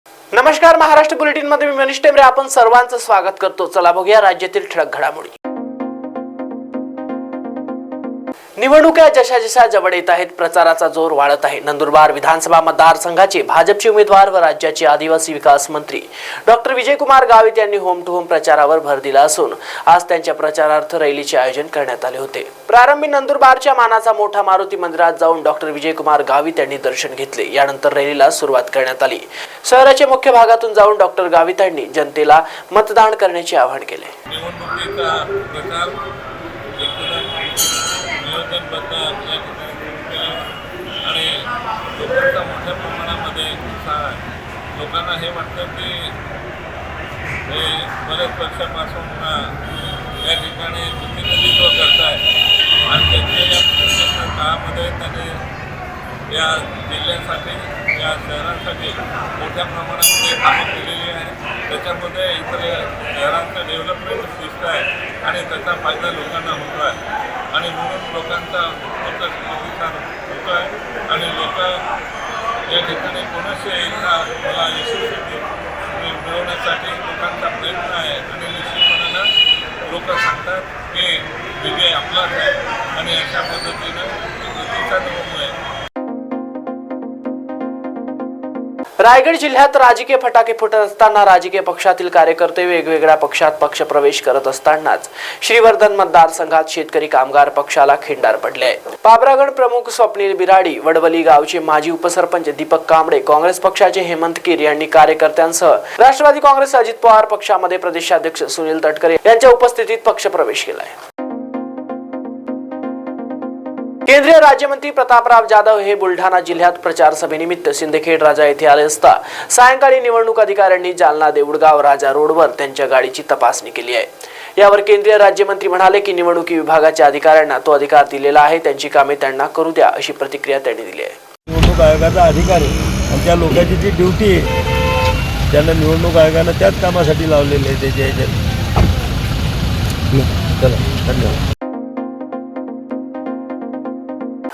नमस्कार, महाराष्ट्र बुलेटिन मध्ये मी मनीष टेमरे आपण सर्वांचं स्वागत करतो। चला बघूया राज्यातील ठळक घडामोडी। निवडणुका जशा जवळ येत आहेत प्रचाराचा जोर वाढत आहे। नंदुरबार विधानसभा मतदारसंघाचे भाजपचे उमेदवार व राज्याचे आदिवासी विकास मंत्री डॉक्टर विजयकुमार गावित यांनी होम टू होम प्रचारावर भर दिला असून आज त्यांच्या प्रचारार्थ रॅलीचे आयोजन करण्यात आले होते। प्रारंभी नंदुरबारच्या मानाचा मोठा मारुती मंदिरात जाऊन डॉक्टर विजयकुमार गावित यांनी दर्शन घेतले। यानंतर रॅलीला सुरुवात करण्यात आली। शहराच्या मुख्य भागातून जाऊन डॉक्टर गावित यांनी जनतेला मतदान करण्याचे आवाहन केले। नियोजनबद्ध या ठिकाणी सुरू केलं आणि लोकांचा मोठ्या प्रमाणामध्ये उत्साह आहे। लोकांना हे वाटतं की हे बऱ्याच वर्षापासून या ठिकाणी प्रतिनिधित्व करत आहे आणि त्यांच्या या प्रतिनिधित्व काळामध्ये त्यांनी या जिल्ह्यासाठी या शहरांसाठी मोठ्या प्रमाणामध्ये कामं केलेली आहे। त्याच्यामध्ये इतर शहरांचं डेव्हलपमेंट दिसतं आहे आणि त्याचा फायदा लोकांना होतो आहे आणि म्हणून लोकांचा प्रतिसाद होतो आहे आणि लोक या ठिकाणी कोणाशी एकदा मला यशस्वी मिळवण्यासाठी लोकांचा प्रयत्न आहे आणि निश्चितपणानं लोक सांगतात की विजय आपलाच आहे आणि अशा पद्धतीनं प्रतिसाद होतो आहे। रायगड जिल्ह्यात राजकीय फटाके फुटत असताना राजकीय पक्षातील कार्यकर्ते वेगवेगळ्या पक्षात पक्षप्रवेश करत असतानाच श्रीवर्धन मतदारसंघात शेतकरी कामगार पक्षाला खिंडार पडले आहे। पाबरागड प्रमुख स्वप्नील बिराडी, वडवली गावचे माजी उपसरपंच दीपक कांबळे, काँग्रेस पक्षाचे हेमंत कीर यांनी कार्यकर्त्यांसह राष्ट्रवादी काँग्रेस अजित पवार पक्षामध्ये प्रदेशाध्यक्ष सुनील तटकरे यांच्या उपस्थितीत पक्षप्रवेश केला आहे। केंद्रीय राज्यमंत्री प्रतापराव जाधव हे बुलढाणा जिल्ह्यात प्रचार सभेनिमित्त सिंदखेड राजा येथे आले असता सायंकाळी निवडणूक अधिकाऱ्यांनी जालना देऊळगाव राजा रोडवर त्यांच्या गाडीची तपासणी केली आहे। यावर केंद्रीय राज्यमंत्री म्हणाले की निवडणुकी विभागाच्या अधिकाऱ्यांना तो अधिकार दिलेला आहे, त्यांची कामे त्यांना करू द्या अशी प्रतिक्रिया त्यांनी दिली आहे। निवडणूक आयोगाचा अधिकार आहे आणि त्या लोकांची जी ड्युटी आहे त्यांना निवडणूक आयोगानं त्याच कामासाठी लावलेले आहे। त्याच्या ह्याच्यात चला धन्यवाद।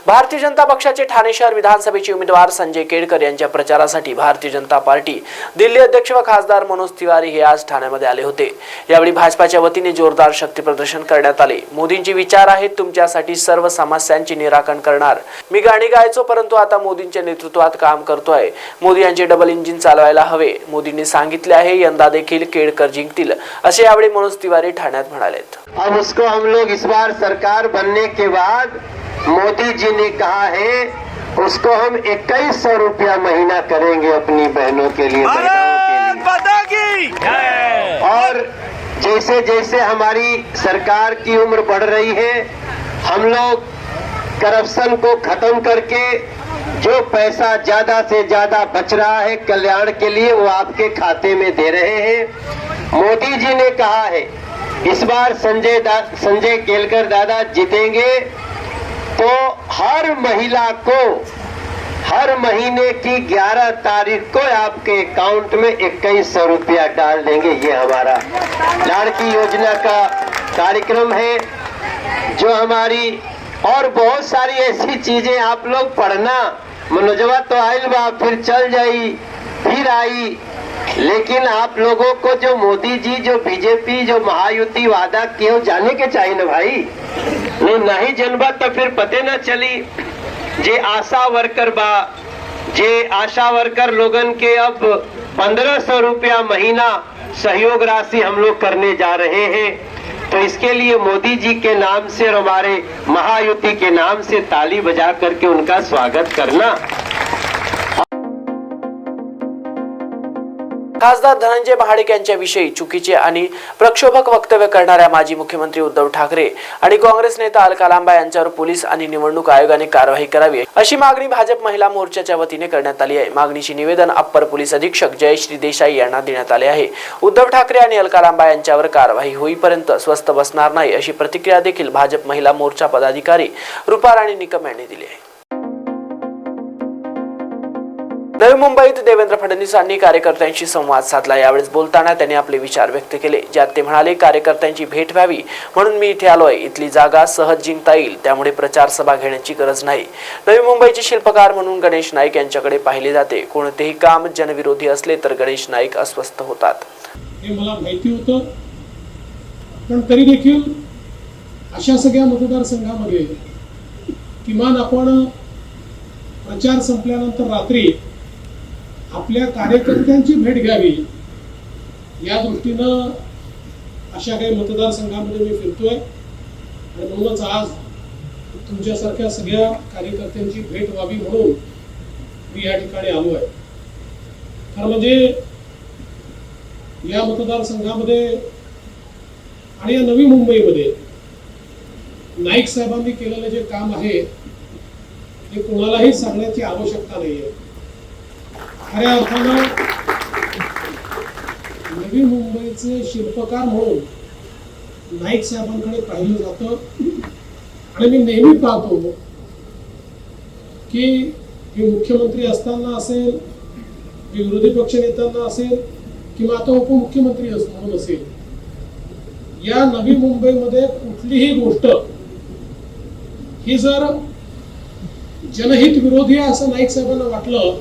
भारतीय जनता पक्षाचे ठाणे शहर विधानसभेचे उमेदवार संजय केळकर यांच्या प्रचारासाठी भारतीय जनता पार्टी दिल्ली अध्यक्ष व खासदार मनोज तिवारी हे आज ठाण्यामध्ये आले होते। यावेळी भाजपाच्या वतीने जोरदार शक्ती प्रदर्शन करण्यात आले। मोदींचे विचार आहेत तुमच्यासाठी सर्व समस्यांचे निराकरण करणार। मी गाणी गायचो परंतु आता मोदींच्या नेतृत्वात काम करतोय। मोदी यांचे डबल इंजिन चालवायला हवे। मोदींनी सांगितले आहे यंदा देखील केळकर जिंकतील असे यावेळी मनोज तिवारी ठाण्यात म्हणालेत। अब उसको हम लोग इस बार सरकार बनने के बाद मोदी जी ने कहा है उसको हम 2100 रुपया महीना करेंगे अपनी बहनों के लिए, और जैसे जैसे हमारी सरकार की उम्र बढ़ रही है हम लोग करप्शन को खत्म करके जो पैसा ज्यादा से ज्यादा बच रहा है कल्याण के लिए वो आपके खाते में दे रहे हैं। मोदी जी ने कहा है इस बार संजय केलकर दादा जीतेंगे तो हर महिला को हर महीने की 11 तारीख को आपके अकाउंट में 2100 रुपया डाल देंगे। ये हमारा लाड़की योजना का कार्यक्रम है जो हमारी, और बहुत सारी ऐसी चीजें आप लोग पढ़ना। मनोजवा तो आयल बा फिर चल जाई फिर आई, लेकिन आप लोगों को जो मोदी जी जो बीजेपी जो महायुति वादा किए जाने के चाहिए ना भाई। नहीं जनबा तो फिर पते न चली। जे आशा वर्कर बा जे आशा वर्कर लोगन के अब 1500 रुपया महीना सहयोग राशि हम लोग करने जा रहे हैं। तो इसके लिए मोदी जी के नाम से और हमारे महायुति के नाम से ताली बजा करके उनका स्वागत करना। खासदार धनंजय महाडिक यांच्याविषयी चुकीचे आणि प्रक्षोभक वक्तव्य करणाऱ्या माजी मुख्यमंत्री उद्धव ठाकरे आणि काँग्रेस नेता अलका लांबा यांच्यावर पोलीस आणि निवडणूक आयोगाने कारवाई करावी अशी मागणी भाजप महिला मोर्चाच्या वतीने करण्यात आली आहे। मागणीचे निवेदन अप्पर पोलीस अधीक्षक जयश्री देसाई यांना देण्यात आले आहे। उद्धव ठाकरे आणि अलका लांबा यांच्यावर कारवाई होईपर्यंत स्वस्थ बसणार नाही अशी प्रतिक्रिया देखील भाजप महिला मोर्चा पदाधिकारी रुपा राणी निकम यांनी दिली आहे। नवी मुंबईत देवेंद्र फडणवीसांनी कार्यकर्त्यांशी संवाद साधला। यावेळेस बोलताना त्यांनी आपले विचार व्यक्त केले, ज्यात ते म्हणाले, कार्यकर्त्यांची भेट व्हावी म्हणून मी इथे आलोय। इथली जागा सहज जिंकता येईल, त्यामुळे प्रचार सभा घेण्याची गरज नाही। नवी मुंबईचे शिल्पकार म्हणून गणेश नाईक यांच्याकडे पाहिले जाते। कोणतेही काम जनविरोधी असले तर गणेश नाईक अस्वस्थ होतात। हे मला माहिती होतं, पण तरी देखील अशा सगळ्या मतदारसंघामध्ये किमान आपण प्रचार संपल्यानंतर रात्री आपल्या कार्यकर्त्यांची भेट घ्यावी या दृष्टीनं अशा काही मतदारसंघामध्ये मी फिरतोय आणि म्हणूनच आज तुमच्यासारख्या सगळ्या कार्यकर्त्यांची भेट व्हावी म्हणून मी या ठिकाणी आलो आहे। खरं म्हणजे या मतदारसंघामध्ये आणि या नवी मुंबईमध्ये नाईक साहेबांनी केलेलं जे काम आहे हे कोणालाही सांगण्याची आवश्यकता नाहीये। खऱ्या अर्थानं नवी मुंबईचे शिल्पकार म्हणून नाईक साहेबांकडे पाहिलं जातं आणि मी नेहमी पाहतो की मी मुख्यमंत्री असताना असेल, मी विरोधी पक्षनेत्यांना असेल किंवा आता उपमुख्यमंत्री म्हणून असेल, या नवी मुंबईमध्ये कुठलीही गोष्ट ही जर जनहित विरोधी आहे असं नाईक साहेबांना वाटलं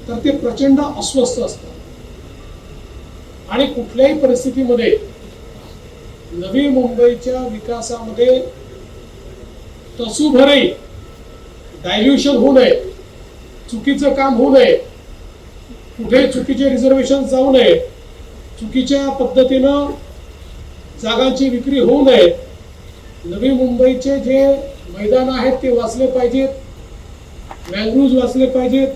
तर ते प्रचंड अस्वस्थ असतात आणि कुठल्याही परिस्थितीमध्ये नवी मुंबईच्या विकासामध्ये तसूभरही डायल्युशन होऊ नये, चुकीचं काम होऊ नये, कुठे चुकीचे रिझर्वेशन जाऊ नये, चुकीच्या पद्धतीनं जागांची विक्री होऊ नये, नवी मुंबईचे जे मैदान आहेत ते वाचले पाहिजेत, मॅंग्रोव्ज वाचले पाहिजेत,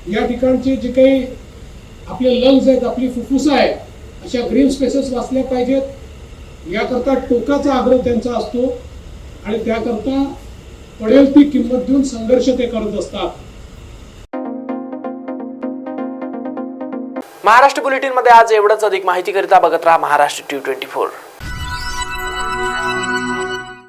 या ठिकाणचे जे काही आपले लंग्स आहेत, आपली फुफ्फुसं आहे, अशा ग्रीन स्पेसेस वाचल्या पाहिजेत। याकरता टोकाचा आग्रह त्यांचा असतो आणि त्याकरता पडेल ती किंमत देऊन संघर्ष ते करत असतात। महाराष्ट्र बुलेटिन मध्ये आज एवढंच। अधिक माहितीकरिता बघत राहा महाराष्ट्र T24।